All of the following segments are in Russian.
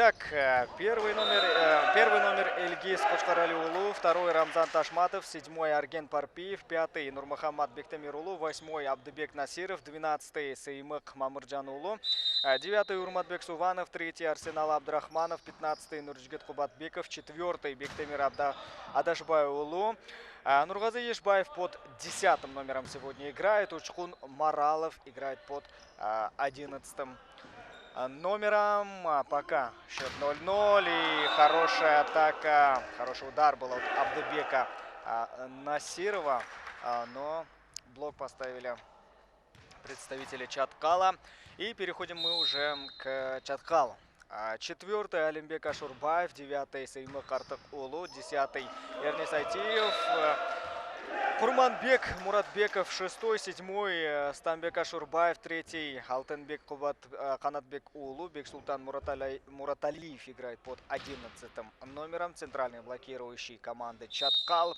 Итак, первый номер Эльгиз Кочкаралиулу, второй Рамзан Ташматов, седьмой Арген Парпиев, пятый Нурмахамад Бектамирулу, восьмой Абдыбек Насиров, двенадцатый Саимык Мамырджанулу, девятый Урматбек Суванов, третий Арсенал Абдрахманов, пятнадцатый Нурджигет Кубатбеков, четвертый Бектамир Адашбайулу. Нургазы Ешбаев под десятым номером сегодня играет. Учхун Маралов играет под одиннадцатым номером. Пока счет 0-0. И хорошая атака, хороший удар был от Абдыбека Насирова. Но блок поставили представители Чаткала. И переходим мы уже к Чаткалу. Четвертый Алимбек Ашурбаев, девятый Саимы Картак-Улу, десятый Эрнис Айтиев, Курманбек Муратбеков, шестой, седьмой Стамбек Ашурбаев, третий Алтенбек Канатбек Улу, Бексултан Мураталиев играет под одиннадцатым номером, центральный блокирующий команды Чаткал.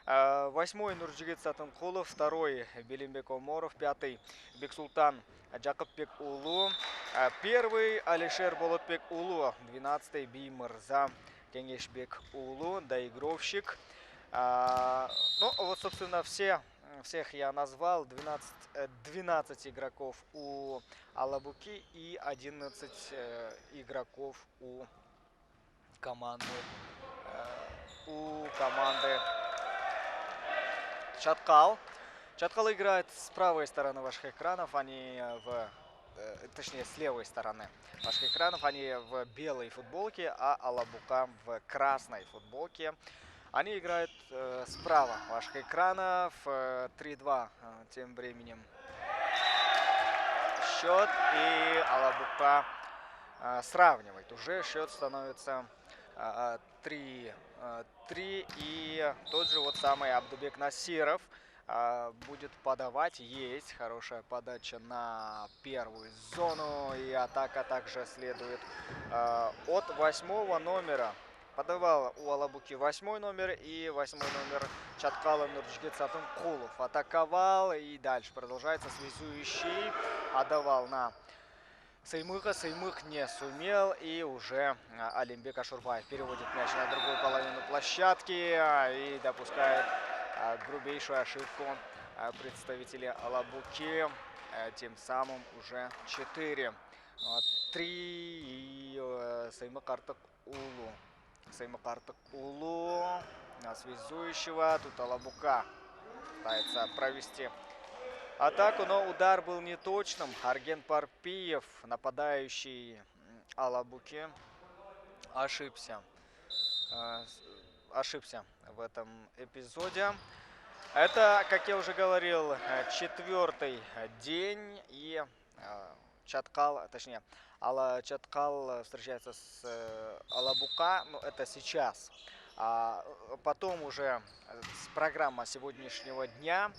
Восьмой Нурджигит Сатынкулов, второй Белимбек Оморов, пятый Бексултан Джакоббек Улу, первый Алишер Болотбек Улу, двенадцатый Бимырза Кенгешбек Улу, доигровщик. Ну, вот, собственно, всех я назвал. 12 игроков у Алабуки и 11 игроков у команды Чаткал. Чаткал играет с правой стороны ваших экранов, точнее, с левой стороны ваших экранов. Они в белой футболке, а Алабука в красной футболке. Они играют справа ваших экранов. 3-2 тем временем счет. И Алабука сравнивает. Уже счет становится 3-3. И тот же вот самый Абдубек Насиров будет подавать. Есть хорошая подача на первую зону. И атака также следует от восьмого номера. Подавал у Алабуки восьмой номер и восьмой номер Чаткала Нурджигет Сатынкулов. Атаковал и дальше продолжается связующий. Отдавал на Саймыха. Саймых не сумел. И уже Алимбек Ашурбаев переводит мяч на другую половину площадки и допускает грубейшую ошибку представители Алабуки. Тем самым уже 4-3 и Саймых Картак-Улу. Саймы Картак-Улу на связующего. Тут Алабука пытается провести атаку, но удар был неточным. Арген Парпиев, нападающий Алабуки, ошибся в этом эпизоде. Это, как я уже говорил, четвертый день, и Чаткал встречается с Алабука, но это сейчас. Потом уже программа сегодняшнего дня.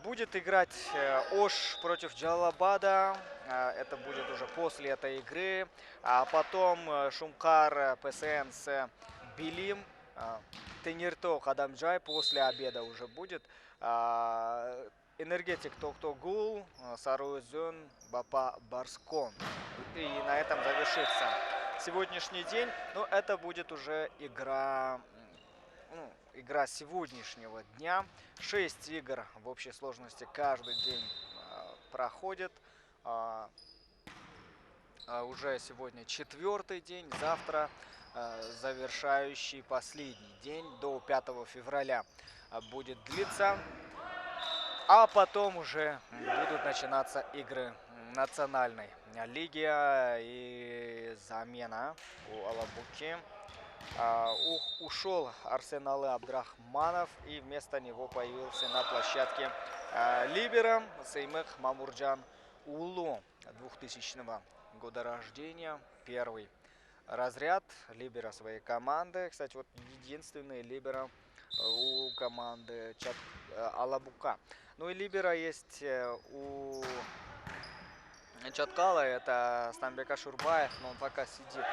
Будет играть Ош против Джалабада. Это будет уже после этой игры. А потом Шумкар ПСН с Билим. Тенирто Кадамджай после обеда уже будет. Энергетик Токтогул, Саруэзен, Бапа Барскон. И на этом завершится сегодняшний день. Но это будет уже игра сегодняшнего дня. 6 игр в общей сложности каждый день проходит. Уже сегодня четвертый день. Завтра завершающий последний день до 5 февраля будет длиться. А потом уже будут начинаться игры национальной лиги и замена у Алабуки. Ушел Арсенал Абдрахманов, и вместо него появился на площадке либеро Сеймых Мамурджан Улу, 2000 года рождения, первый разряд либеро своей команды. Кстати, вот единственный либеро у команды Алабука. Ну и либеро есть у Чаткала, это Стамбек Ашурбаев, но он пока сидит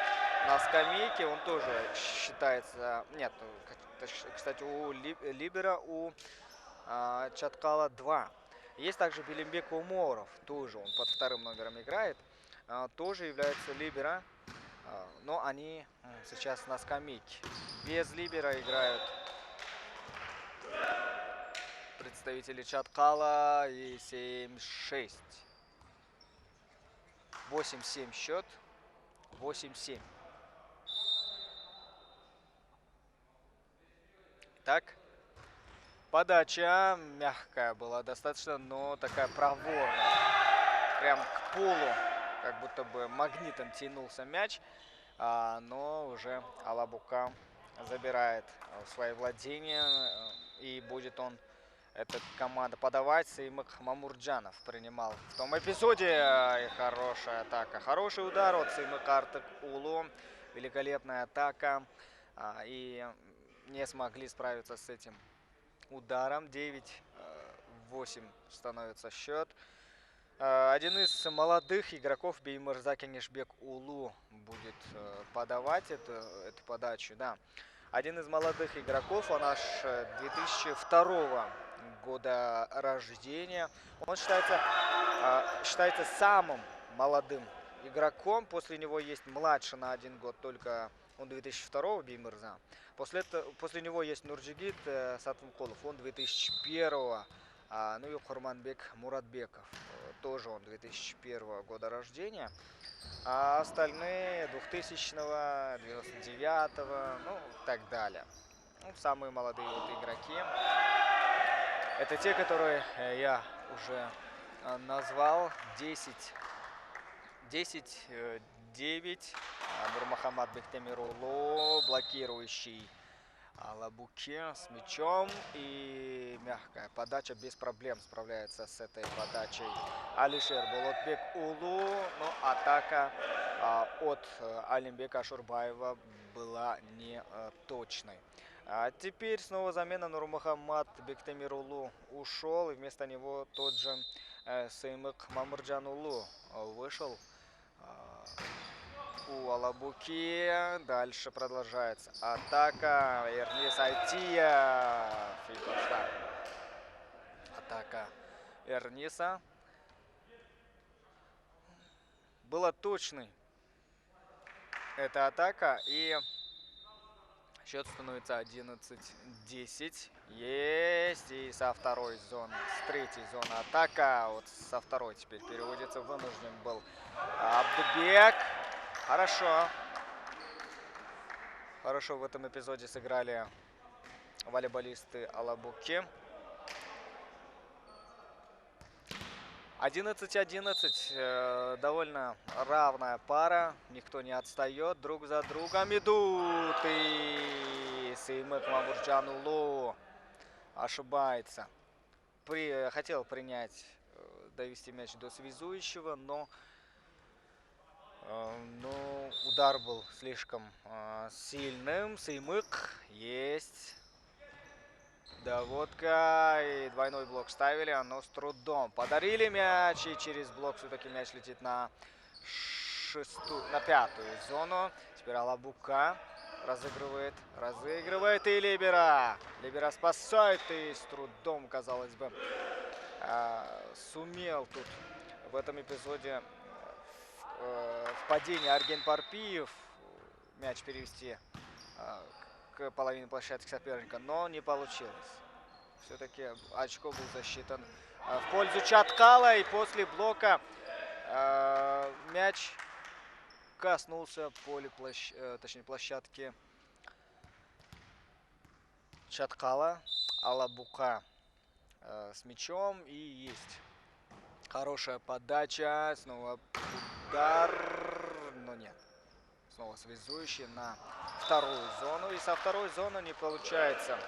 на скамейке, он тоже считается... Нет, кстати, у либеро у Чаткала 2. Есть также Белимбек Уморов, тоже он под вторым номером играет, тоже является либеро Но они сейчас на скамейке. Без либера играют представители Чаткала и 7-6. 8-7 счет. 8-7. Так. Подача мягкая была достаточно, но такая проворная. Прям к полу, как будто бы магнитом тянулся мяч. Но уже Алабука забирает в свои владения. И будет он, эта команда, подавать. Сеймык Мамурджанов принимал в том эпизоде. И хорошая атака. Хороший удар от Сеймыка Артык Улу. Великолепная атака. И не смогли справиться с этим ударом. 9-8 становится счет. Один из молодых игроков, Беймырза Кенешбек Улу, будет подавать эту подачу. Да. Один из молодых игроков, он аж 2002 года рождения. Он считается самым молодым игроком. После него есть младше на 1 год, только он 2002 Беймырза. После него есть Нурджигит Сатвункулов, он 2001. Ну и Хурманбек Муратбеков, тоже он 2001 года рождения. А остальные 2000-го, 99-го, ну и так далее. Ну, самые молодые вот игроки. Это те, которые я уже назвал. 10-9. Нурмухаммад Бектемирулу, блокирующий Алабуке с мячом. И мягкая подача, без проблем справляется с этой подачей Алишер Болотбек Улу. Но атака от Алимбека Ашурбаева была не точной. А теперь снова замена. Нурмухаммад Бектемирулу ушел. И вместо него тот же Сеймык Мамурджанулу вышел. У Алабуки дальше продолжается атака. Эрнис Айтия. Атака Эрниса. Была точной эта атака. И счет становится 11-10. Есть. И со второй зоны, с третьей зоны атака. Вот со второй теперь переводится. Вынужден был Абдубек. Хорошо. Хорошо в этом эпизоде сыграли волейболисты Алабуки. 11-11. Довольно равная пара. Никто не отстает. Друг за другом идут. И Сеймык Мамурджанулу ошибается. Хотел довести мяч до связующего, но удар был слишком сильным. Сеймык есть. Доводка и двойной блок ставили, но с трудом подарили мяч. И через блок все-таки мяч летит на пятую зону. Теперь Алабука разыгрывает и Либера. Либера спасает и с трудом, казалось бы, сумел тут в этом эпизоде в падении Арген Парпиев мяч перевести к половине площадки соперника, но не получилось. Все-таки очко был засчитан в пользу Чаткала, и после блока мяч коснулся площадки Чаткала. Алабука с мячом, и есть хорошая подача, снова удар, но нет. Снова связующий на вторую зону. И со второй зоны не получается.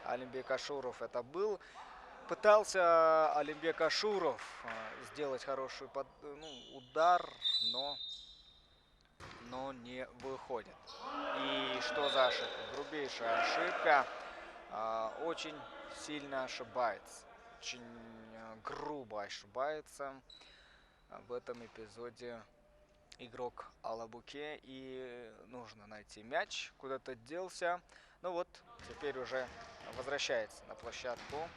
Алимбек Ашуров это был. Пытался Алимбек Ашуров сделать хороший удар, но не выходит. И что за ошибка? Грубейшая ошибка. Очень сильно ошибается. Очень грубо ошибается в этом эпизоде игрок Алабуке, и нужно найти мяч, куда-то делся. Ну вот, теперь уже возвращается на площадку,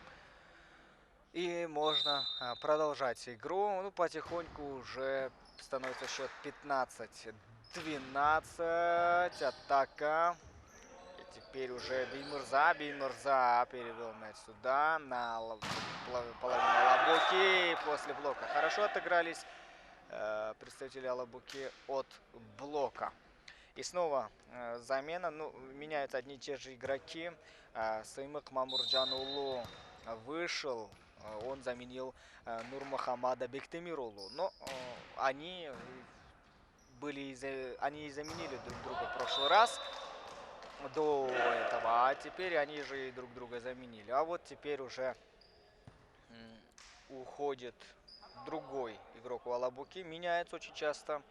и можно продолжать игру. Ну, потихоньку уже становится счет 15-12. 12. Атака. И теперь уже Беймурза. Беймурза перевел мяч сюда. На половину Алабуки. После блока хорошо отыгрались представители Алабуки от блока. И снова замена. Ну, меняются одни и те же игроки. Саймык Мамурджанулу вышел. Он заменил Нурмухамада Бектемирулу. Но они заменили друг друга в прошлый раз до этого. А теперь они же и друг друга заменили. А вот теперь уже уходит другой игрок у Алабуки. Меняется очень часто.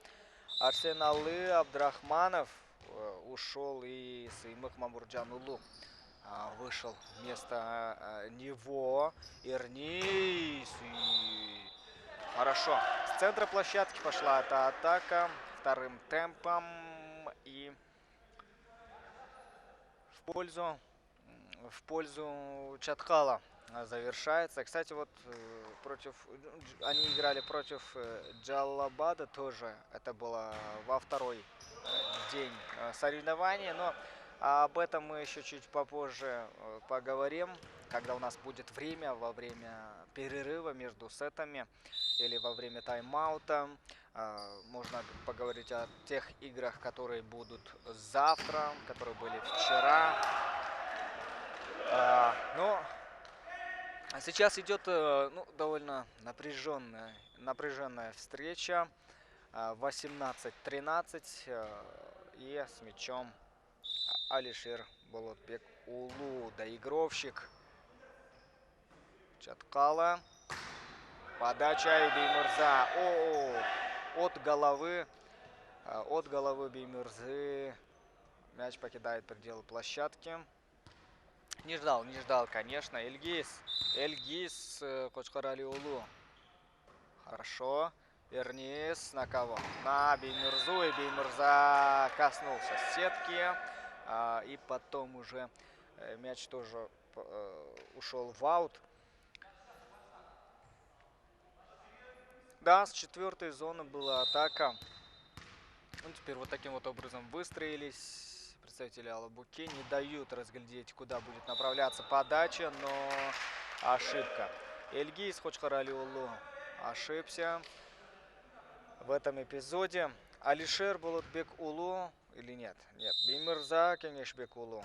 Арсен Алы Абдрахманов ушел, и Саймык Мамурджанулу вышел вместо него. Ирнис. Хорошо. С центра площадки пошла эта атака вторым темпом. И в пользу Чаткала завершается. Кстати, вот они играли против Джалабада тоже. Это было во второй день соревнований. Но об этом мы еще чуть попозже поговорим, когда у нас будет время, во время перерыва между сетами или во время тайм-аута. Можно поговорить о тех играх, которые будут завтра, которые были вчера. Но сейчас идет довольно напряженная встреча. 18-13. И с мячом Алишер Болотбек Улу, доигровщик Чаткала. Подача и Беймурза. От головы Беймурзы мяч покидает пределы площадки. Не ждал, конечно. Эльгиз Кочкаралиулу. Хорошо. Эрнис на кого? На Беймурзу. И Беймурза коснулся сетки. И потом уже мяч тоже ушел в аут. Да, с четвертой зоны была атака. Ну, теперь вот таким вот образом выстроились представители Алабуки. Не дают разглядеть, куда будет направляться подача, но ошибка. Эльгиз Хочхаралиулу ошибся в этом эпизоде. Алишер Болотбек Улу или нет? Нет. Беймурза Кенешбек Улу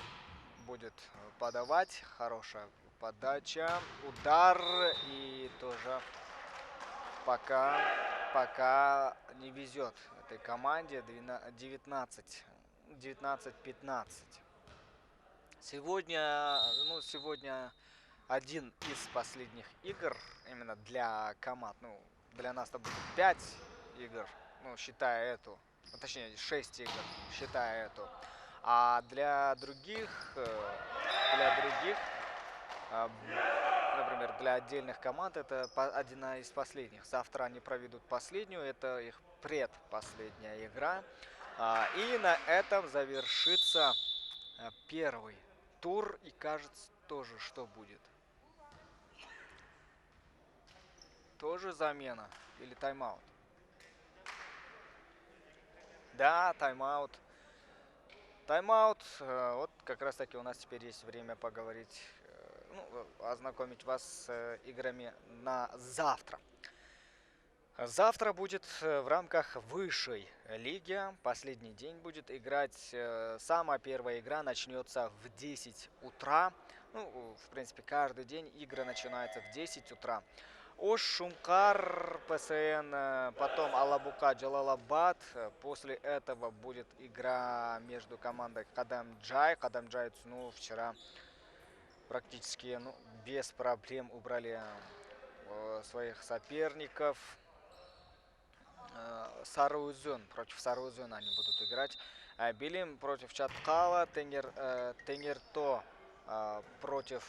будет подавать. Хорошая подача. Удар. И тоже пока не везет этой команде. 19-15. Сегодня один из последних игр именно для команд. Ну, для нас это будет 5 игр, считая эту. Точнее, 6 игр, считая эту. А для других, например, для отдельных команд это одна из последних. Завтра они проведут последнюю, это их предпоследняя игра. И на этом завершится первый тур. И кажется тоже, что будет. Тоже замена или тайм-аут? Да, тайм-аут. Тайм-аут. Вот как раз таки у нас теперь есть время поговорить, ознакомить вас с играми на завтра. Завтра будет в рамках высшей лиги. Последний день будет играть. Самая первая игра начнется в 10 утра. В принципе, каждый день игры начинаются в 10 утра. Ош Шумкар, ПСН, потом Алабука, Джалалабад. После этого будет игра между командой Кадамджай. Кадамджай, вчера практически без проблем убрали своих соперников. Сарыөзен, против Сарыөзена они будут играть. Билим против Чаткала, Тengерто против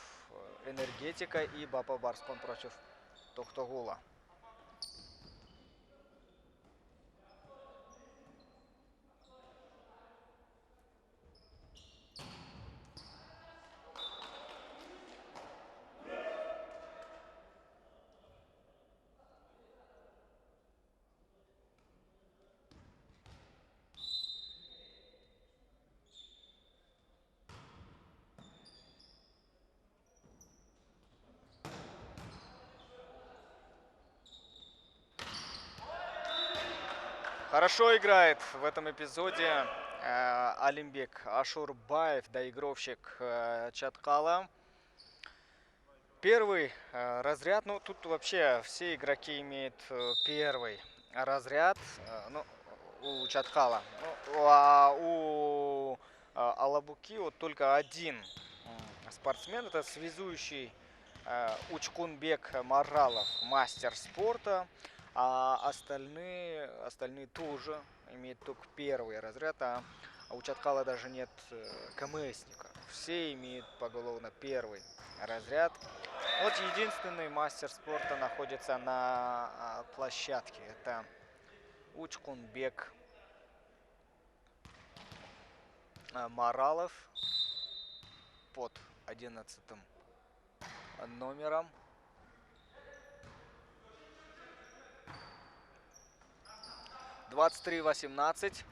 Энергетика и Бапа Барспон против Токтогула. Хорошо играет в этом эпизоде Алимбек Ашурбаев, доигровщик Чаткала. Первый разряд, ну тут вообще все игроки имеют первый разряд, ну, у Чаткала. У Алабуки вот только один спортсмен, это связующий Учкунбек Маралов, мастер спорта, а остальные тоже имеют только первый разряд, а у Чаткала даже нет КМСника. Все имеют поголовно первый разряд. Вот единственный мастер спорта находится на площадке. Это Учкунбек Маралов под 11 номером. 23-18.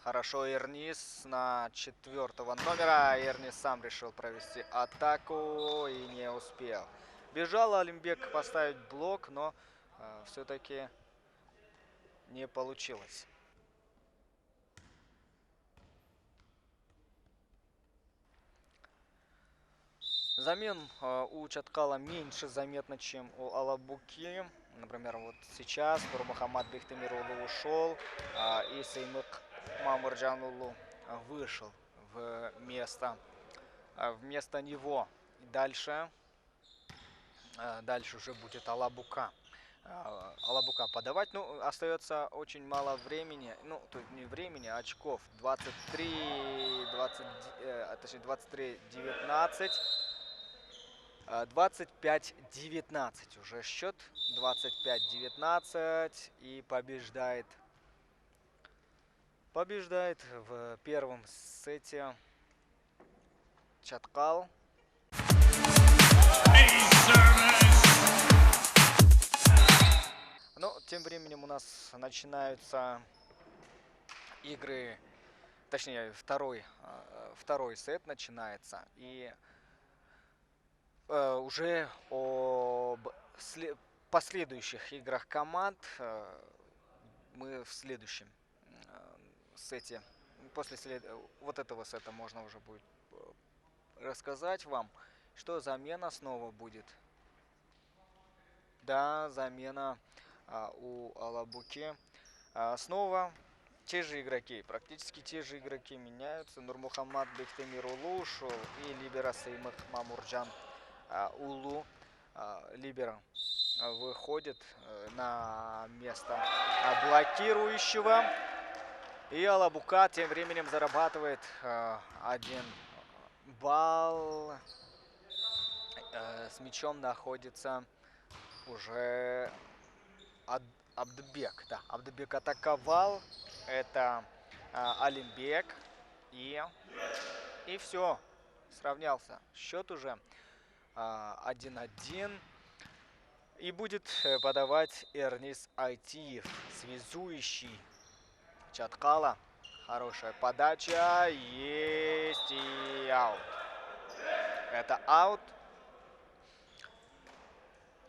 Хорошо, Эрнис на 4-го номера. Эрнис сам решил провести атаку и не успел. Бежал Алимбек поставить блок, но все-таки не получилось. Замен у Чаткала меньше заметно, чем у Алабуки. Например, вот сейчас Нурмухаммад Бехтемирулу ушел, и Сеймык Мамурджанулу вышел вместо него. Дальше уже будет Алабука. Алабука подавать. Ну, остается очень мало времени. Ну, тут не времени, а очков. 23-19. 25-19 уже счет. 25-19. И побеждает в первом сете Чаткал. Но тем временем у нас начинаются игры, точнее второй сет начинается. И уже об последующих играх команд мы в следующем сете, после вот этого сета можно уже будет рассказать вам, что замена снова будет. Да, замена у Алабуки. Снова те же игроки, практически те же игроки меняются. Нурмухаммад Бехтемирулу ушел и либера Сеймык Мамурджан Улу. Либера выходит на место блокирующего. И Алабука тем временем зарабатывает 1 балл. С мячом находится уже Абдыбек. Да, Абдыбек атаковал. Это Алимбек. И все. Сравнялся. Счет уже 1-1. И будет подавать Эрнис Айтиев, связующий Чаткала. Хорошая подача. Есть и аут. Это аут.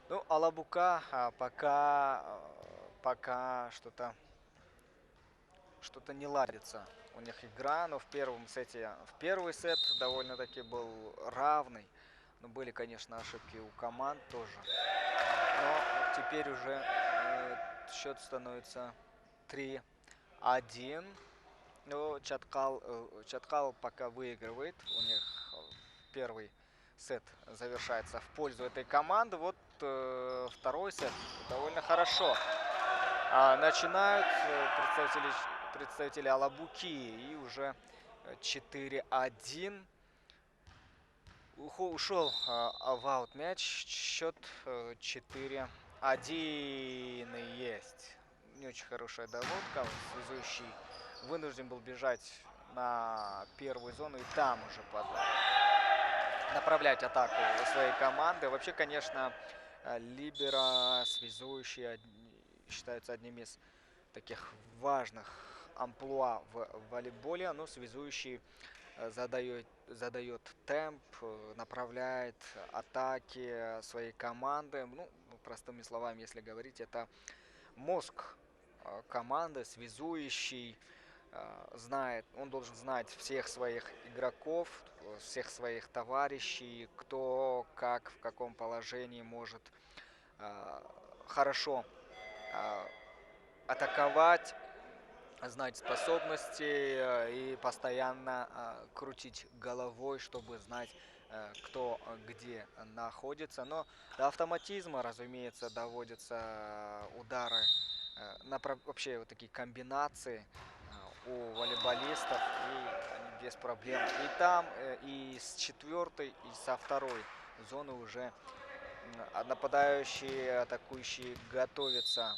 Ну, Алабука пока что-то не ладится у них игра, но в первый сет довольно-таки был равный. Но были, конечно, ошибки у команд тоже. Но теперь уже счет становится 3-1. Но Чаткал пока выигрывает. У них первый сет завершается в пользу этой команды. Вот второй сет довольно хорошо начинают представители Алабуки. И уже 4-1. Ушел в аут мяч. Счет 4-1 есть. Не очень хорошая доводка. Связующий вынужден был бежать на первую зону и там уже направлять атаку своей команды. Вообще, конечно, либера, связующие считаются одним из таких важных амплуа в волейболе. Но связующий задает темп, направляет атаки своей команды. Ну, простыми словами, если говорить, это мозг команды, связующий, он должен знать всех своих игроков, всех своих товарищей, кто как, в каком положении может хорошо атаковать, знать способности и постоянно крутить головой, чтобы знать, кто где находится. Но до автоматизма, разумеется, доводятся удары, вообще вот такие комбинации у волейболистов, и они без проблем. И там, и с четвертой, и со второй зоны уже нападающие, атакующие готовятся.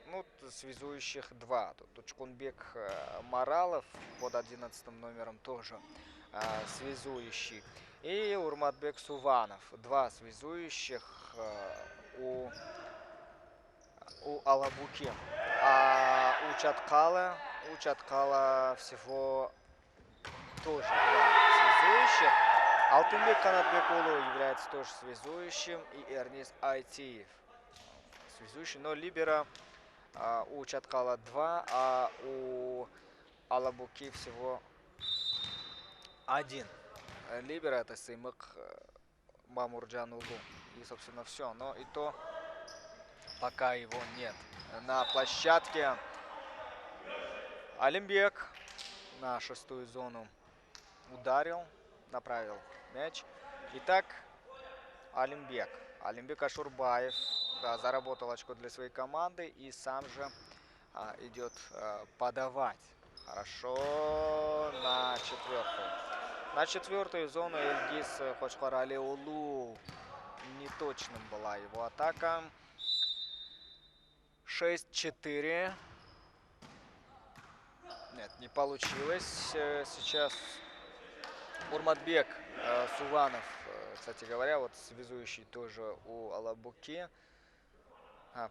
Ну, связующих два. Тут Учкунбек Маралов под 11 номером тоже связующий. И Урматбек Суванов. Два связующих у Алабуки. А у Чаткала всего тоже два связующих. Алтынбек Канатбекулу является тоже связующим. И Эрнис Айтиев связующий. Но либеро у Чаткала 2, а у Алабуки всего один. Либеро это Сеймык Мамурджан Улу. И, собственно, все. Но и то пока его нет на площадке. Алимбек на шестую зону ударил, направил мяч. Итак, Алимбек Ашурбаев заработал очко для своей команды и сам же идет подавать. Хорошо на четвертую. На четвертую зону Эльгиз Хочкаралиулу. Неточным была его атака. 6-4. Нет, не получилось. Сейчас Урматбек Суванов, кстати говоря, вот связующий тоже у Алабуки.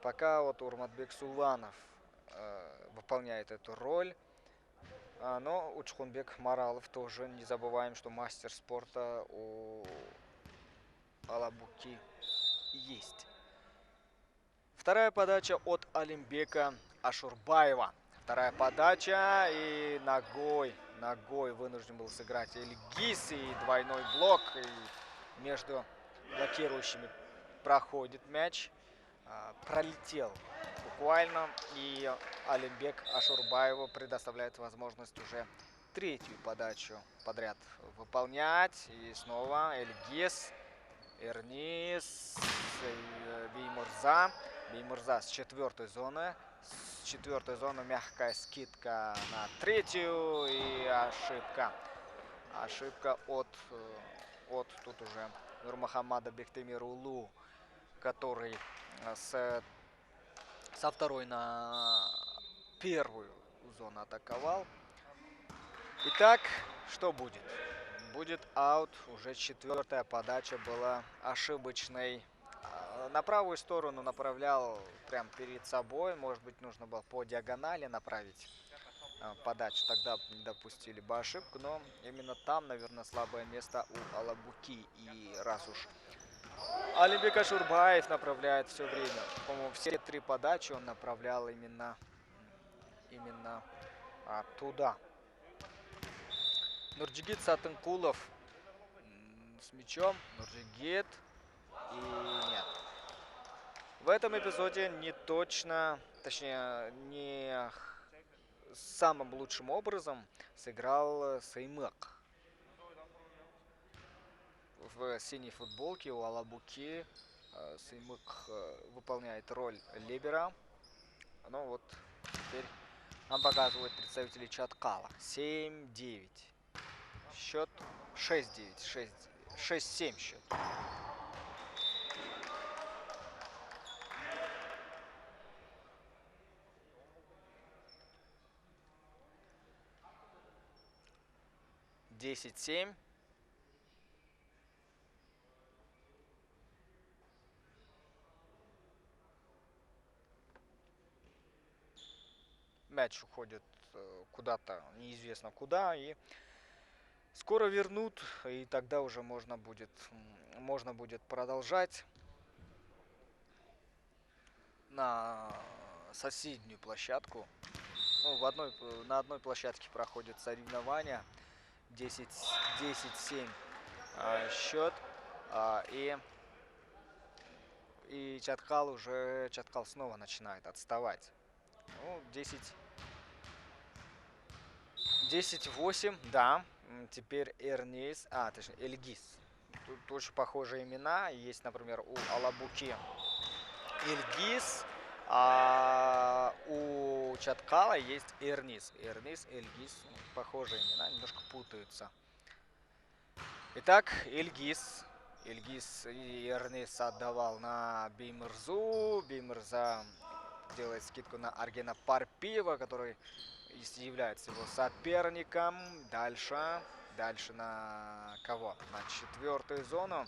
Пока вот Урматбек Суванов выполняет эту роль. Но Учкунбек Маралов тоже, не забываем, что мастер спорта у Алабуки есть. Вторая подача от Алимбека Ашурбаева. Вторая подача и ногой вынужден был сыграть Эльгиз, и двойной блок, и между блокирующими проходит мяч. Пролетел буквально, и Алимбек Ашурбаеву предоставляет возможность уже третью подачу подряд выполнять. И снова Эльгиз, Эрнис, Беймурза. Беймурза с четвертой зоны. С четвертой зоны мягкая скидка на третью, и ошибка. Ошибка от тут уже Нурмухаммада Бектемирулу, который со второй на первую зону атаковал. Итак, что будет? Будет аут. Уже четвертая подача была ошибочной. На правую сторону направлял прям перед собой. Может быть, нужно было по диагонали направить подачу. Тогда не допустили бы ошибку. Но именно там, наверное, слабое место у Алабуки. И раз уж Алимбек Ашурбаев направляет все время. По-моему, все три подачи он направлял именно туда. Нурджигит Сатынкулов с мячом. Нурджигит. И нет. В этом эпизоде не точно, точнее, не самым лучшим образом сыграл Сеймык. В синей футболке у Алабуки Сеймык выполняет роль либера. Ну вот, теперь нам показывают представители Чаткала. 7-9. Счет 6-9. 6-7 счет. Десять 7. Мяч уходит куда-то, неизвестно куда, и скоро вернут, и тогда уже можно будет продолжать на соседнюю площадку. Ну, на одной площадке проходят соревнования. 10-7 счет. И Чаткал снова начинает отставать. Ну, 10-8, да. Теперь точнее, Эльгиз. Тут очень похожие имена. Есть, например, у Алабуки Эльгиз, а у Чаткала есть Эрнис. Эрнис, Эльгиз. Похожие имена, немножко путаются. Итак, Эльгиз. Эльгиз и Эрнис отдавал на Беймырзу. Беймырза делает скидку на Аргена Парпиева, который является его соперником. Дальше на кого? На четвертую зону.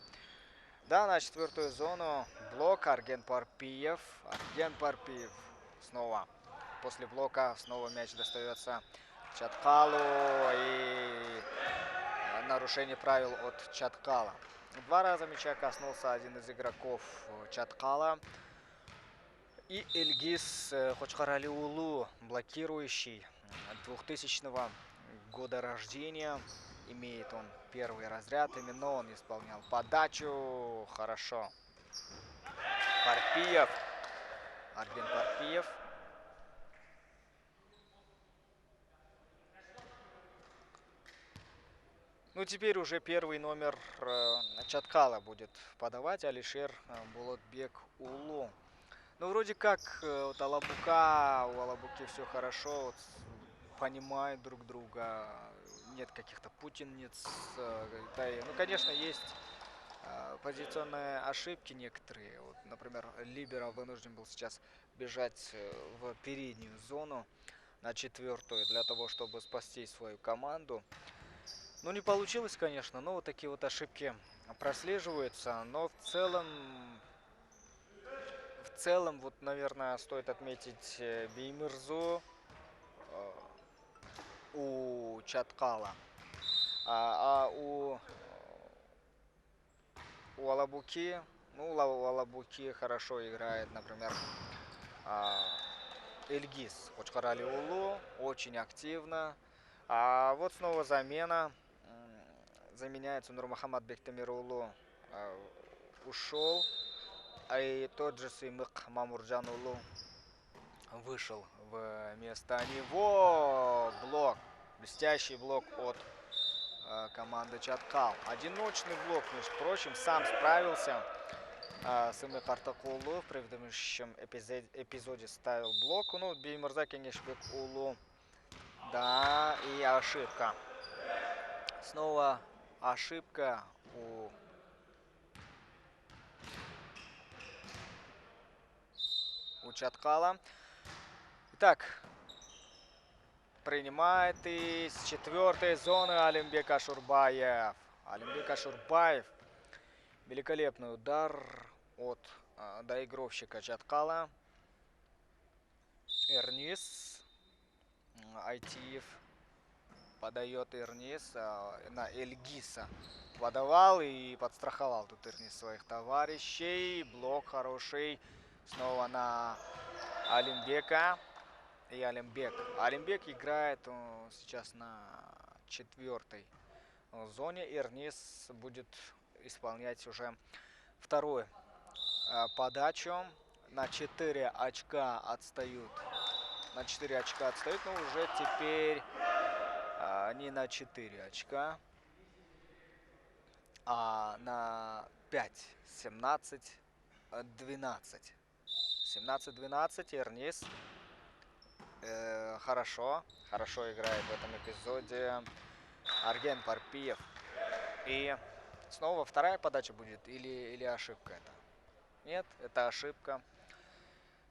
Да, на четвертую зону блок Арген Парпиев. Арген Парпиев снова. После блока снова мяч достается Чаткалу. И нарушение правил от Чаткала. 2 раза мяча коснулся один из игроков Чаткала. И Эльгиз Хочкаралиулу, блокирующий, 2000 года рождения. Имеет он первый разряд, именно он исполнял подачу. Хорошо. Парпиев. Арген Парпиев. Ну, теперь уже первый номер Чаткала будет подавать Алишер Булатбек Улу. Ну, вроде как у Алабуки все хорошо, вот, понимают друг друга, нет каких-то путинниц. Ну, конечно, есть позиционные ошибки некоторые. Вот, например, Либера вынужден был сейчас бежать в переднюю зону на четвертую для того, чтобы спасти свою команду. Ну, не получилось, конечно, но вот такие вот ошибки прослеживаются, но в целом, вот, наверное, стоит отметить Беймырзу у Чаткала. У Алабуки, ну, у Алабуки хорошо играет, например, Эльгиз Хочкаралиулу, очень активно. А вот снова замена. Заменяется Нурмухаммад Бектамирулу. Ушел. И тот же Сыймык Мамурджанулу вышел вместо него. Блок. Блестящий блок от команды Чаткал. Одиночный блок, между прочим, сам справился. Сымык Артакулу в предыдущем эпизоде ставил блок. Ну, Беймырза Кенешбек Улу. Да, и ошибка. Снова ошибка у Чаткала. Итак, принимает из четвертой зоны Алимбек Ашурбаев. Алимбек Ашурбаев. Великолепный удар от доигровщика Чаткала. Эрнис. Айтиев подает Эрнис на Эльгиса. Подавал и подстраховал тут Эрнис своих товарищей. Блок хороший. Снова на Алимбека. И Алимбек играет сейчас на четвертой зоне. Эрнис будет исполнять уже вторую подачу. На 4 очка отстают. На 4 очка отстают, но уже теперь не на 4 очка, а на 5. 17-12. 17-12. Эрнис хорошо играет в этом эпизоде Арген Парпиев. И снова вторая подача будет или ошибка это? Нет, это ошибка.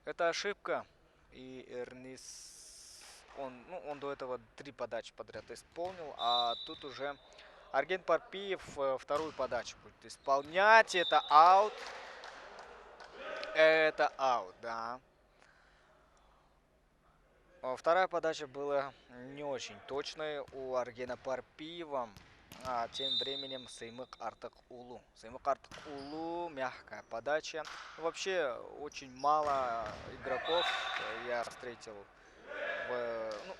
Это ошибка. И Эрнис, он до этого 3 подачи подряд исполнил, а тут уже Арген Парпиев вторую подачу будет исполнять. Это аут. Это аут, да. Вторая подача была не очень точной у Аргена Парпиева. А тем временем Саймык Артык Улу. Саймык Артык Улу, мягкая подача. Вообще очень мало игроков я встретил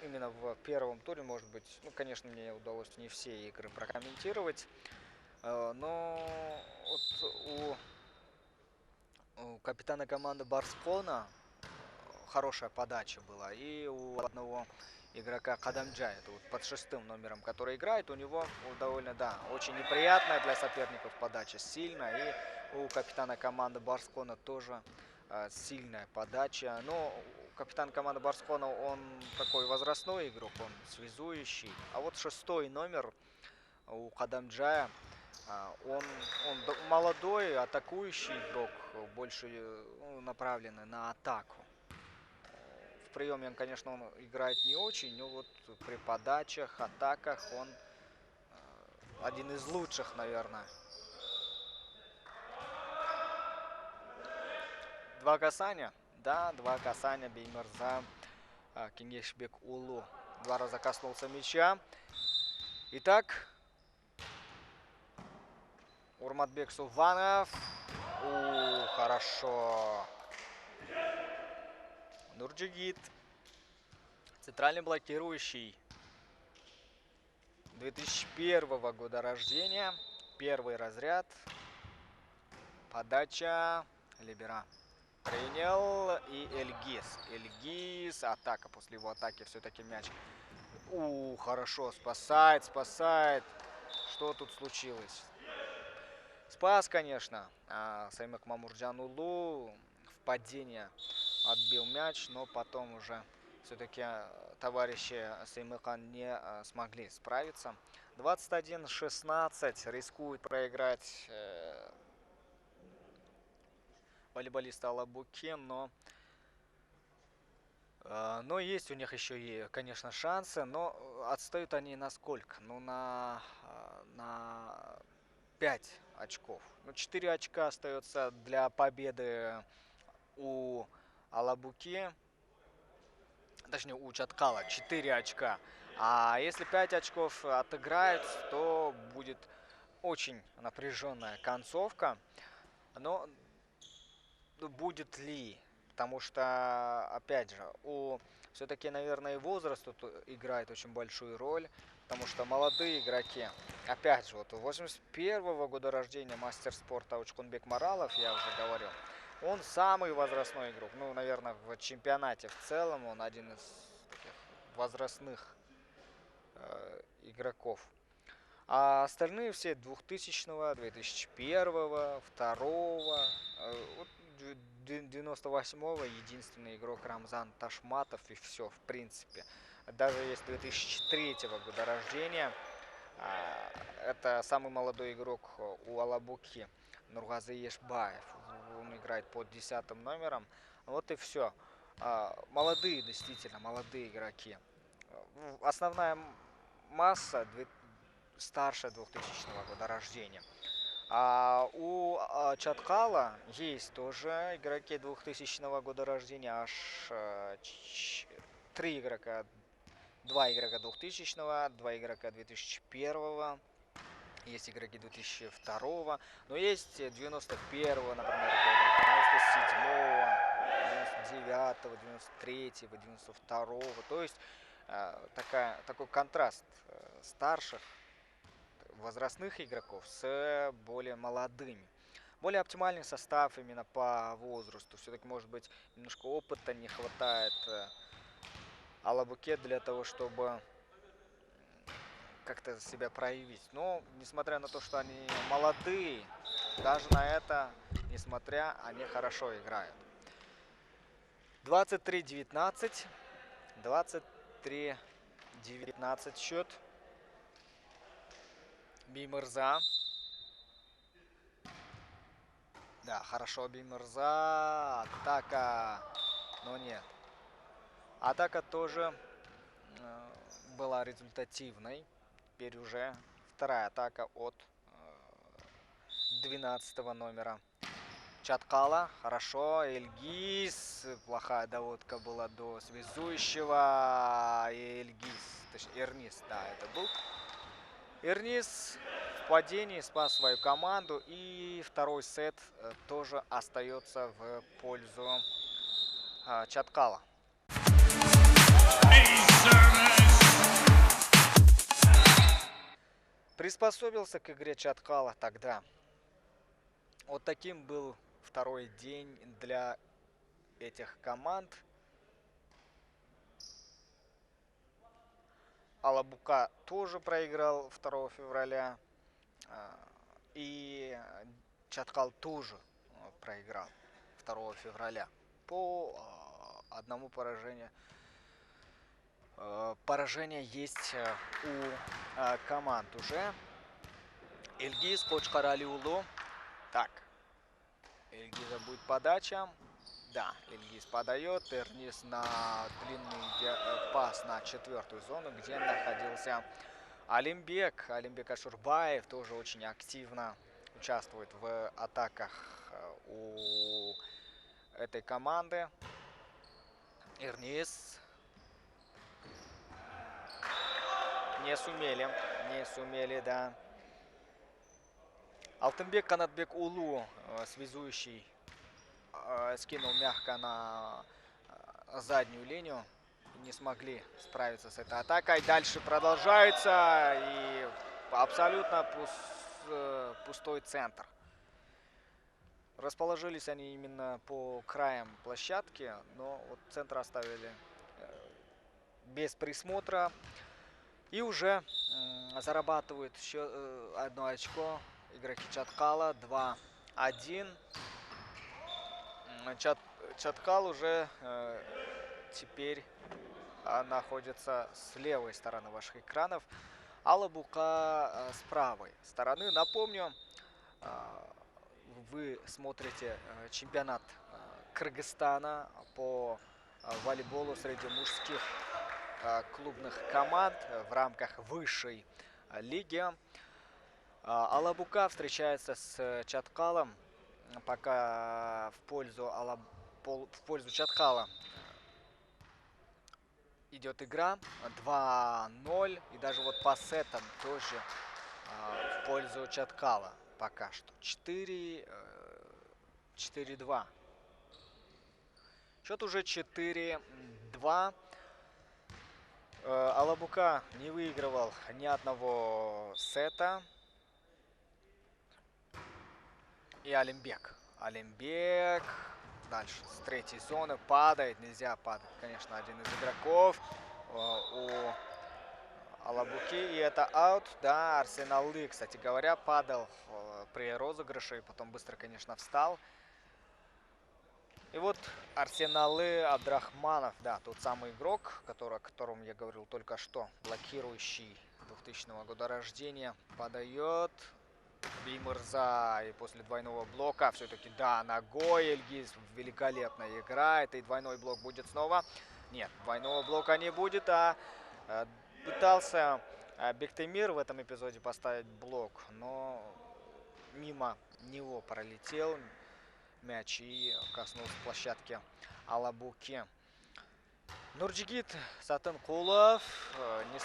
именно в первом туре, может быть. Ну, конечно, мне удалось не все игры прокомментировать. Но вот у капитана команды Барскона хорошая подача была. И у одного игрока Кадамджа, это вот под 6 номером, который играет, у него довольно, да, очень неприятная для соперников подача, сильная. И у капитана команды Барскона тоже сильная подача. Но капитан команды Барскона, он такой возрастной игрок, он связующий. А вот 6 номер у Кадамджая, он молодой, атакующий игрок, больше направленный на атаку. В приеме, конечно, он играет не очень, но вот при подачах, атаках он один из лучших, наверное. Два касания? Да, два касания Беймырза Кенгешбек Улу. Два раза коснулся мяча. Итак, Урматбек Сулванов. Хорошо. Нурджигит. Центральный блокирующий. 2001 года рождения. Первый разряд. Подача. Либера. Принял. И Эльгиз. Эльгиз. Атака. После его атаки все-таки мяч. Хорошо. Спасает, спасает. Что тут случилось? Спас, конечно. Саймык Мамурджан Улу в падение отбил мяч, но потом уже все-таки товарищи Саймыка не смогли справиться. 21-16 рискует проиграть волейболисты Алабуки, но есть у них еще и, конечно, шансы, но отстают они на сколько? Ну, на 5 очков. Ну, 4 очка остается для победы у Алабуки, точнее у Чаткала 4 очка. А если 5 очков отыграют, то будет очень напряженная концовка. Но будет ли? Потому что, опять же, все-таки, наверное, и возраст тут играет очень большую роль. Потому что молодые игроки, опять же, вот 81 года рождения мастер спорта Учкунбек Маралов, я уже говорил, он самый возрастной игрок. Ну, наверное, в чемпионате в целом он один из таких возрастных игроков. А остальные все 2000-го, 2001-го, 2-го, 98-го единственный игрок Рамзан Ташматов, и все, в принципе. Даже есть 2003 года рождения, это самый молодой игрок у Алабуки, Нургазы Ешбаев. Он играет под 10 номером. Вот и все. Молодые, действительно, молодые игроки. Основная масса старше 2000 года рождения. А у Чаткала есть тоже игроки 2000 года рождения, аж 3 игрока. 2 игрока 2000-го, 2 игрока 2001-го, есть игроки 2002-го, но есть 91-го, например, года, 97-го, 99-го, 93-го, 92-го. То есть такой контраст старших возрастных игроков с более молодыми. Более оптимальный состав именно по возрасту. Все-таки, может быть, немножко опыта не хватает Алабуке для того, чтобы как-то себя проявить. Но, несмотря на то, что они молодые, даже на это, несмотря, они хорошо играют. 23-19. 23-19 счет. Беймырза. Да, хорошо, Беймырза. Атака. Но нет. Атака тоже была результативной. Теперь уже вторая атака от 12 номера Чаткала. Хорошо. Эльгиз. Плохая доводка была до связующего. Эльгиз. Точнее, Эрнис. Да, это был. Эрнис в падении спас свою команду. И второй сет тоже остается в пользу Чаткала. Приспособился к игре Чаткала тогда. Вот таким был второй день для этих команд. Алабука тоже проиграл 2 февраля. И Чаткал тоже проиграл 2 февраля по одному поражению. Поражение есть у команд уже. Эльгиз Кочкаралиулу. Так. Эльгиза будет подача. Да, Эльгиз подает. Эрнис на длинный пас на 4-ю зону, где находился Алимбек. Алимбек Ашурбаев тоже очень активно участвует в атаках у этой команды. Эрнис. Не сумели, да. Алтынбек Канатбек Улу, связующий, скинул мягко на заднюю линию. Не смогли справиться с этой атакой. Дальше продолжается. И абсолютно пустой центр. Расположились они именно по краям площадки. Но вот центр оставили без присмотра. И уже зарабатывают еще одно очко игроки Чаткала. 2-1. Чаткал уже теперь находится с левой стороны ваших экранов. Алабука с правой стороны. Напомню, вы смотрите чемпионат Кыргызстана по волейболу среди мужских клубных команд в рамках высшей лиги. Алабука встречается с Чаткалом. Пока в пользу Чаткала идет игра 2-0. И даже вот по сетам тоже в пользу Чаткала пока что. 4-2. Счет уже 4-2. Алабука не выигрывал ни одного сета. И Алимбек. Алимбек дальше с 3-й зоны падает. Нельзя падать, конечно, один из игроков у Алабуки. И это аут. Да, Арсеналы, кстати говоря, падал при розыгрыше. И потом быстро, конечно, встал. И вот Арсеналы Абдрахманов, да, тот самый игрок, о котором я говорил только что, блокирующий 2000 года рождения, подает. Бимырза, и после двойного блока все-таки, да, ногой Эльгиз великолепно играет, и двойной блок будет снова. Нет, двойного блока не будет, пытался Бектемир в этом эпизоде поставить блок, но мимо него пролетел мяч и коснулся площадки Алабуки. Нурджигит Сатынкулов не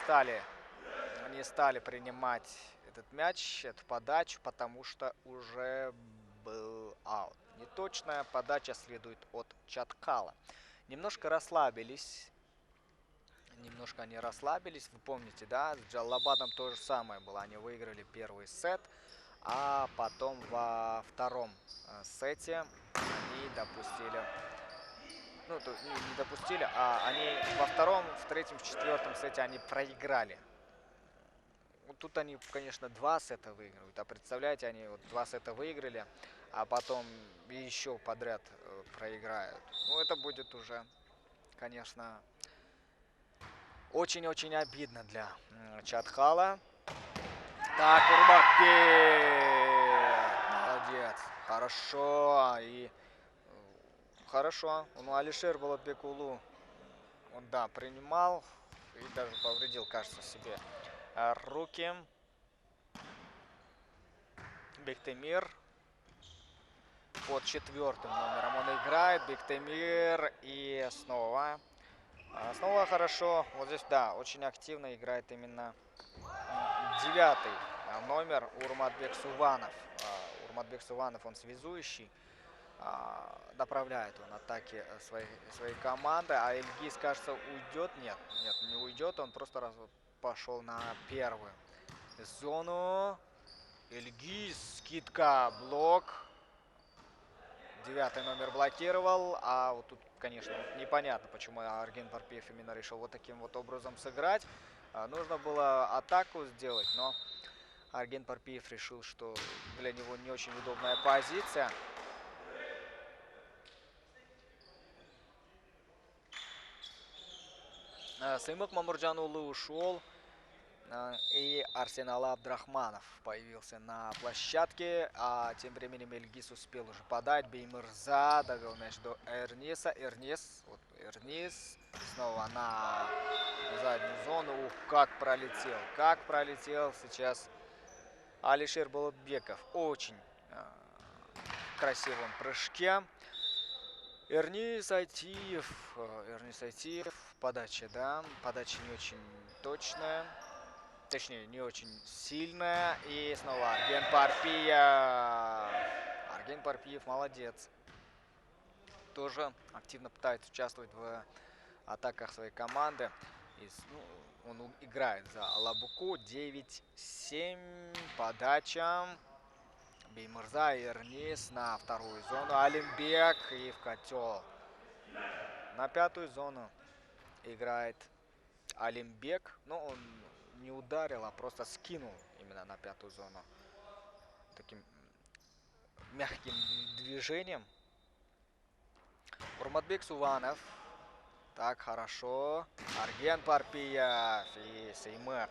стали принимать этот мяч, эту подачу, потому что уже был аут. Неточная подача следует от Чаткала. Немножко они расслабились. Вы помните, да, с Джаллабадом то же самое было. Они выиграли первый сет, а потом во втором сете они допустили... Ну, не допустили, а они во втором, в третьем, в четвертом сете они проиграли. Вот тут они, конечно, 2 сета выигрывают. А представляете, они вот 2 сета выиграли, а потом еще подряд проиграют. Ну, это будет уже, конечно, очень-очень обидно для Чаткала. Так, Урмахбек! Молодец. Хорошо. Хорошо. Ну, Алишер Болотбекулу, он, да, принимал и даже повредил, кажется, себе руки. Бектемир под 4-м номером он играет. Бектемир и снова хорошо. Вот здесь, да, очень активно играет именно 9 номер Урматбек Суванов. Урматбек Суванов, он связующий. Направляет он атаки своей команды. А Ильгиз, кажется, уйдет. Нет, не уйдет. Он просто пошел на первую зону. Ильгиз, скидка, блок. 9 номер блокировал. А вот тут, конечно, непонятно, почему Арген Парпиев именно решил вот таким вот образом сыграть. Нужно было атаку сделать, но Арген Парпиев решил, что для него не очень удобная позиция. Саймык Мамурджанулы ушел. И Арсенал Абдрахманов появился на площадке. А тем временем Ильгиз успел уже подать. Беймырза довел мяч до Эрниса. Эрнис снова на заднюю зону. Ух, как пролетел. Как пролетел сейчас Алишер Болотбеков. Очень красивом прыжке. Эрнис Айтиев. Подача, да. Подача не очень точная. Точнее, не очень сильная. И снова Арген Парпиев. Арген Парпиев молодец. Тоже активно пытается участвовать в атаках своей команды. Он играет за Алабуку. 9-7. Подача. Беймырза и Эрнис на вторую зону. Алимбек и в котел. На пятую зону играет Алимбек. Но он не ударил, а просто скинул именно на пятую зону. Таким мягким движением. Урматбек Суванов. Так, хорошо. Арген Парпиев и Саймык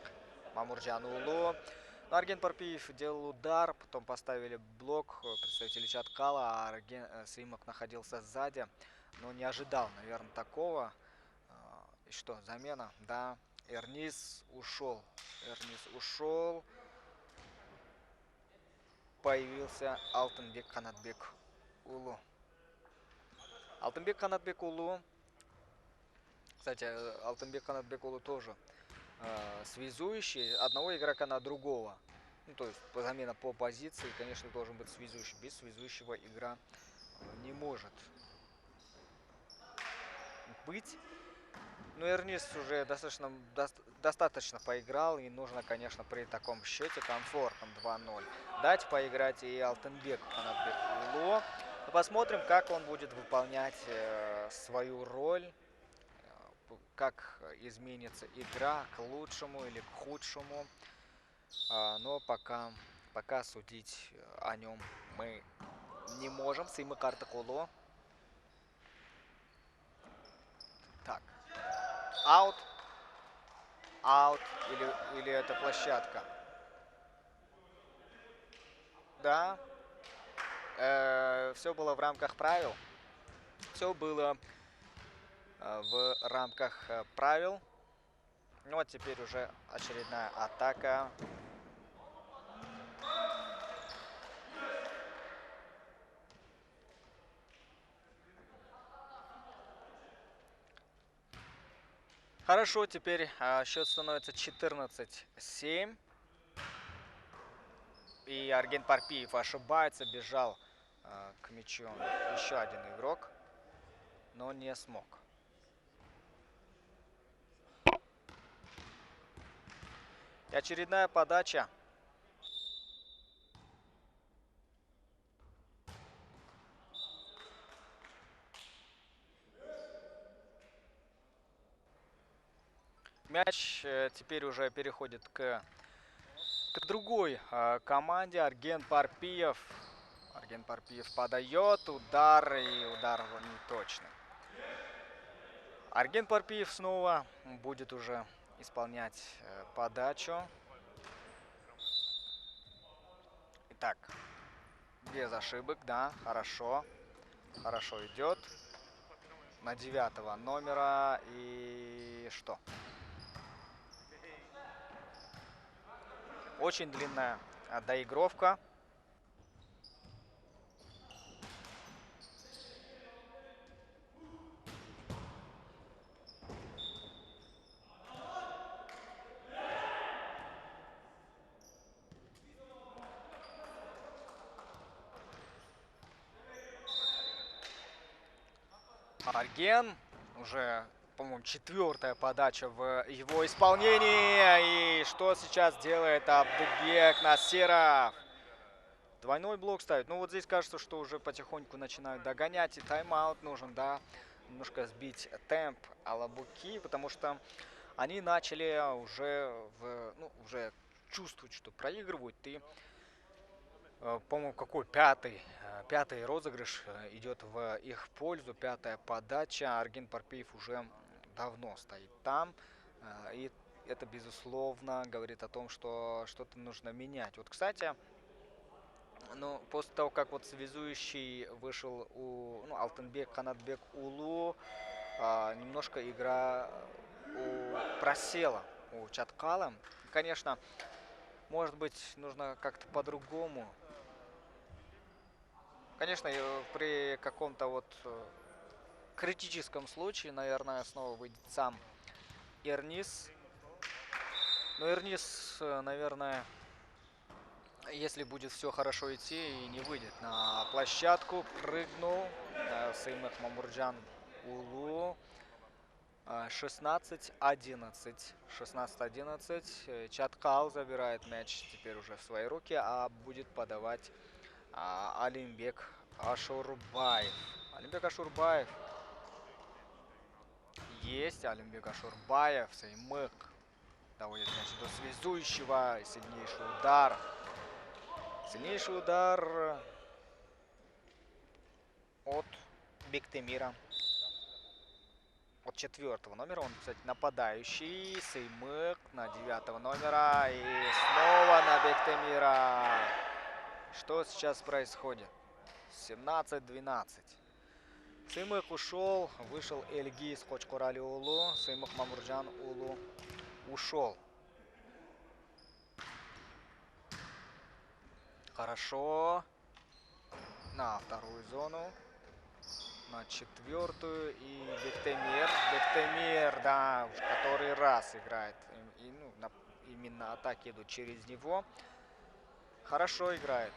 Мамурджанулу. Арген Парпиев делал удар, потом поставили блок представители Чаткала, а Саймык находился сзади. Но не ожидал, наверное, такого. И что, замена? Да. Эрнис ушел. Появился Алтынбек Канатбек Улу. Алтынбек Канатбек Улу. Кстати, Алтынбек Канатбек Улу тоже связующий одного игрока на другого. Ну, то есть замена по позиции, конечно, должен быть связующий. Без связующего игра не может быть. Но Эрнис уже достаточно поиграл, и нужно, конечно, при таком счете комфортном 2-0 дать поиграть и Алтынбеку Канатбеку. Посмотрим, как он будет выполнять свою роль, как изменится игра к лучшему или к худшему. Но пока судить о нем мы не можем. Саймык Артыкулу. Так. Аут или это площадка? Да. Все было в рамках правил. Все было в рамках правил. Ну вот теперь уже очередная атака. Хорошо, теперь счет становится 14-7. И Арген Парпиев ошибается, бежал к мячу еще один игрок, но не смог. И очередная подача. Мяч теперь уже переходит к другой команде. Арген Парпиев. Арген Парпиев подает. Удар. И удар не точный. Арген Парпиев снова будет уже исполнять подачу. Итак, без ошибок, да, хорошо. Хорошо идет. На 9 номера. И что? Очень длинная доигровка. Арген. Уже, по-моему, 4-я подача в его исполнении. И что сейчас делает Абдыбек Насиров? Двойной блок ставит. Ну вот здесь кажется, что уже потихоньку начинают догонять. И тайм-аут нужен, да. Немножко сбить темп Алабуки, потому что они начали уже чувствовать, что проигрывают. И, по-моему, какой пятый розыгрыш идет в их пользу. 5-я подача. Арген Парпиев уже давно стоит там. И это, безусловно, говорит о том, что что-то нужно менять. Вот, кстати, ну, после того, как вот связующий вышел Алтынбек Канатбек Улу, немножко игра просела у Чаткала. Конечно, может быть, нужно как-то по-другому. Конечно, при каком-то критическом случае, наверное, снова выйдет сам Эрнис. Но Эрнис, наверное, если будет все хорошо идти и не выйдет на площадку, прыгнул Саимех Мамурджан Улу. 16-11. 16-11. Чаткал забирает мяч теперь уже в свои руки, а будет подавать Алимбек Ашурбаев. Алимбек Ашурбаев. Есть Алимбек Ашурбаев. Саимех доводит мяч до связующего. Сильнейший удар. Сильнейший удар от Бектемира. От 4-го номера. Он, кстати, нападающий. Саимех на 9-го номера. И снова на Бектемира. Что сейчас происходит? 17-12. Саимех ушел. Вышел Эльгиз Кочкорали Улу. Саимех Мамурджан Улу ушел. Хорошо. На вторую зону. На 4-ю. И Бектемир. Бектемир, да, уж который раз играет. Именно атаки идут через него. Хорошо играет.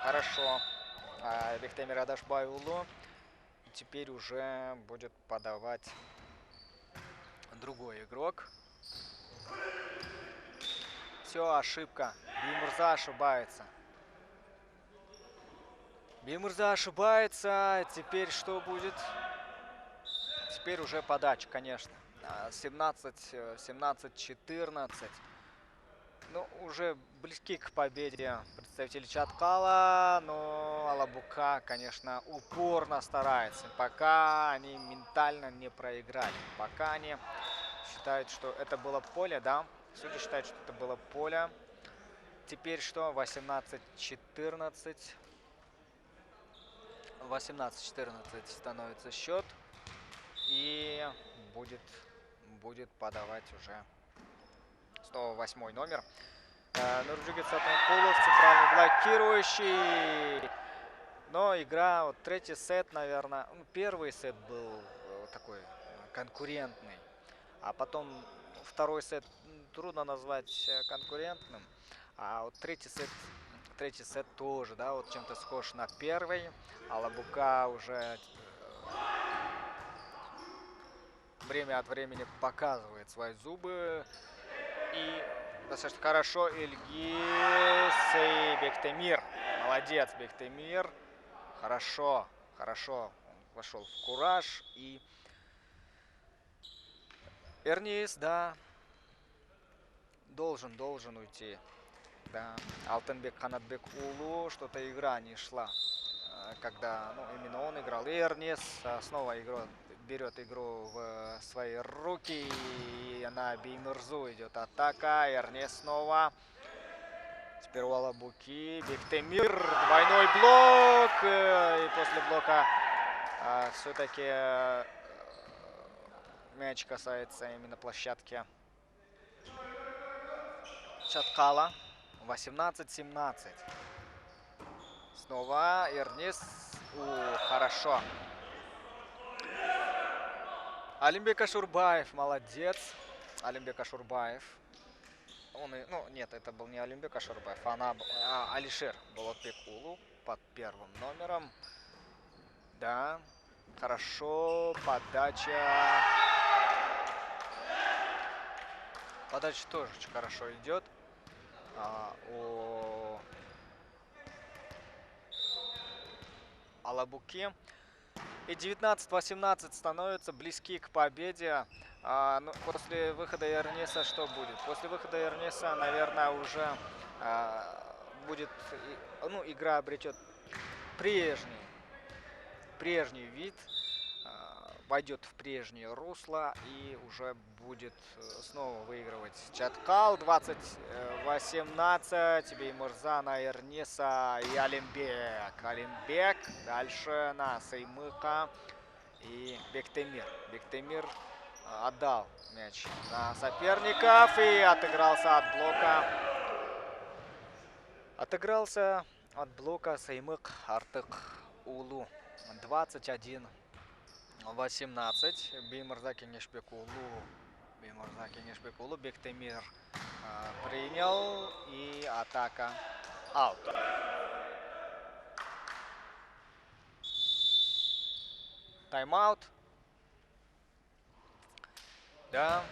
Хорошо. Бектемир Адашбай Улу. Теперь уже будет подавать другой игрок. Все, ошибка. Бимурза ошибается. Бимурза ошибается. Теперь что будет? Теперь уже подача, конечно. 17-14. Ну, уже близки к победе представители Чаткала, но Алабука, конечно, упорно старается, пока они ментально не проиграли. Пока они считают, что это было поле, да? Судьи считают, что это было поле. Теперь что? 18-14. 18-14 становится счет. И будет подавать уже снова 8-й номер. Нурджигит Сатункулов, центральный блокирующий. Но игра, вот третий сет, наверное, первый сет был такой конкурентный. А потом второй сет трудно назвать конкурентным. А вот третий сет тоже, да, вот чем-то схож на первый. Алабука уже время от времени показывает свои зубы. И достаточно хорошо Эльгиз и Бектемир. Молодец, Бектемир. Хорошо. Он вошел в кураж. И Эрнис, да, должен уйти. Да. Алтынбек Канатбек Улу. Что-то игра не шла. Когда именно он играл. И Эрнис снова берет игру в свои руки. И на Беймурзу идет атака. Эрнис снова. Теперь у Алабуки. Бектемир. Двойной блок. И после блока все-таки мяч касается именно площадки Чаткала. 18-17. Снова Эрнис. Хорошо. Алимбек Ашурбаев. Молодец. Алимбек Ашурбаев. Нет, это был не Алимбек Ашурбаев, Алишер Болотбек Улу под первым номером. Да. Хорошо. Подача. Подача тоже очень хорошо идет. У Алабуки. И 19-18 становятся близки к победе. Ну, после выхода Эрнеса что будет? После выхода Эрнеса, наверное, уже будет, ну, игра обретет прежний вид, войдет в прежнее русло и уже будет снова выигрывать Чаткал. 20-18. Беймырза на Эрнеса и Алимбек. Алимбек. Дальше на Сеймыка и Бектемир. Бектемир отдал мяч на соперников и отыгрался от блока. Отыгрался от блока Сеймык Артык Улу. 21-18. Беймырза Кеңешбек Улу. Бектемир принял. И атака аут. Тайм-аут. Да,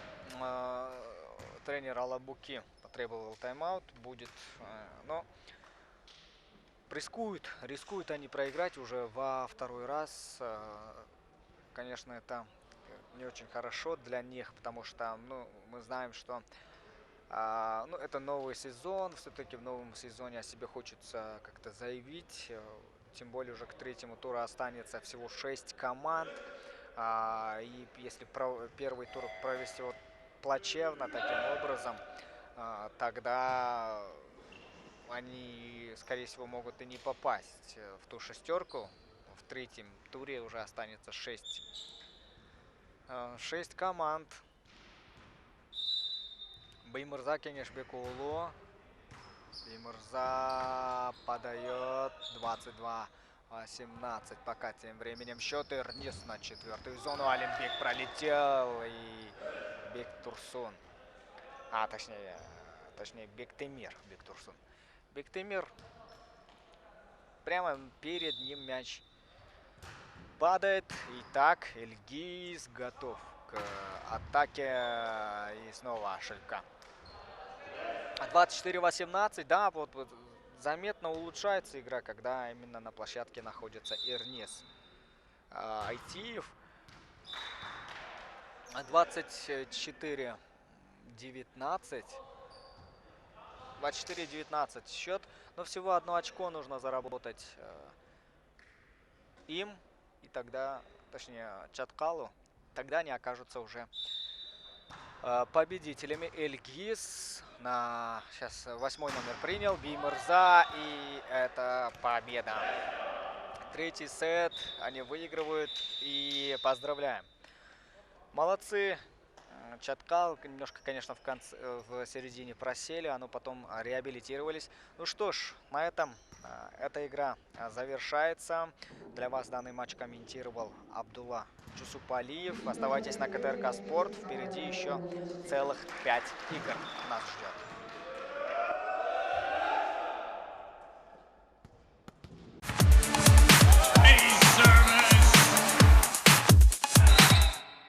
тренер Алабуки потребовал тайм-аут. Будет, но рискуют они проиграть уже во второй раз. Конечно, это не очень хорошо для них, потому что, ну, мы знаем, что ну, это новый сезон. Все-таки в новом сезоне о себе хочется как-то заявить. Тем более уже к третьему туру останется всего 6 команд. И если первый тур провести вот плачевно таким образом, тогда они, скорее всего, могут и не попасть в ту шестерку. В третьем туре уже останется 6 команд. Беймырза Кеңешбек Улу. Беймырза подает. 22-18. Пока тем временем счет. Эрнес на четвертую зону. Алимбек пролетел. И Бектурсун. Точнее Бектемир. Бектурсун. Бектемир. Прямо перед ним мяч падает. Итак, Эльгиз готов к атаке. И снова ошибка. 24-18. Да, вот заметно улучшается игра, когда именно на площадке находится Эрнес Айтиев. 24-19. 24-19 счет. Но всего одно очко нужно заработать им. И тогда, точнее, Чаткалу. Тогда они окажутся уже победителями. Эльгиз сейчас 8-й номер принял. Беймырза. И это победа. Третий сет. Они выигрывают. И поздравляем. Молодцы. Чаткал немножко, конечно, в середине просели, но потом реабилитировались. Ну что ж, на этом эта игра завершается. Для вас данный матч комментировал Абдулла Джусупалиев. Оставайтесь на КТРК Спорт. Впереди еще целых 5 игр нас ждет.